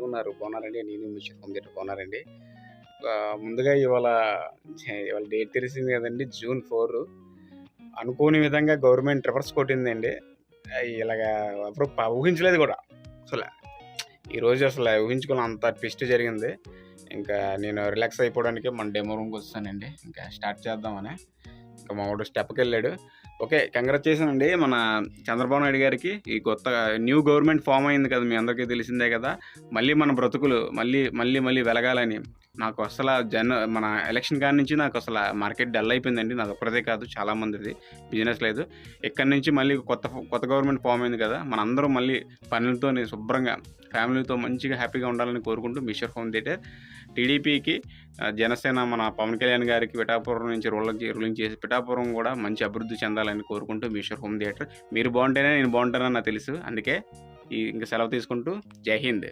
ఉన్నారు. బాగున్నారండి? నేను మిషన్ హోమ్ థియేటర్ బాగున్నారండి. ముందుగా ఇవాళ డేట్ తెలిసింది కదండీ! జూన్ 4. అనుకోని విధంగా గవర్నమెంట్ రివర్స్ కొట్టిందండి. ఇలాగా ఎవరు ఊహించలేదు కూడా. అసల ఈరోజు ఊహించుకున్నంత ట్విస్ట్ జరిగింది. ఇంకా నేను రిలాక్స్ అయిపోవడానికి మన డెమో రూమ్‌కి వచ్చేసానండి. ఇంకా స్టార్ట్ చేద్దామని. ఇంకా మావోడు స్టెప్‌కెళ్ళాడు. ఓకే. కంగ్రాచ్యులేషన్ అండి మన చంద్రబాబు నాయుడు గారికి. ఈ కొత్త న్యూ గవర్నమెంట్ ఫార్మ్ అయింది కదా! మీ అందరికీ తెలిసిందే కదా! మళ్ళీ మన బ్రతుకులు మళ్ళీ వెలగాలని నాకు మన ఎలక్షన్ కాడి నుంచి నాకు మార్కెట్ డల్ అయిపోయిందండి. నాదొక్కడిదే కాదు, చాలా మందిది బిజినెస్ లేదు. ఇక్కడి నుంచి మళ్ళీ కొత్త గవర్నమెంట్ ఫార్మ్ అయింది కదా! మనందరం మళ్ళీ పనులతోని శుభ్రంగా ఫ్యామిలీతో మంచిగా హ్యాపీగా ఉండాలని కోరుకుంటూ మిస్టర్ హోమ్ థియేటర్ టీడీపీకి జనసేన మన పవన్ కళ్యాణ్ గారికి పిఠాపురం నుంచి రూలింగ్ చేసి పిఠాపురం కూడా మంచి అభివృద్ధి చెందాలని కోరుకుంటూ మిస్టర్ హోమ్ థియేటర్. మీరు బాగుంటేనే నేను బాగుంటానని నాకు తెలుసు. అందుకే ఇంక సెలవు తీసుకుంటూ జై హింద్.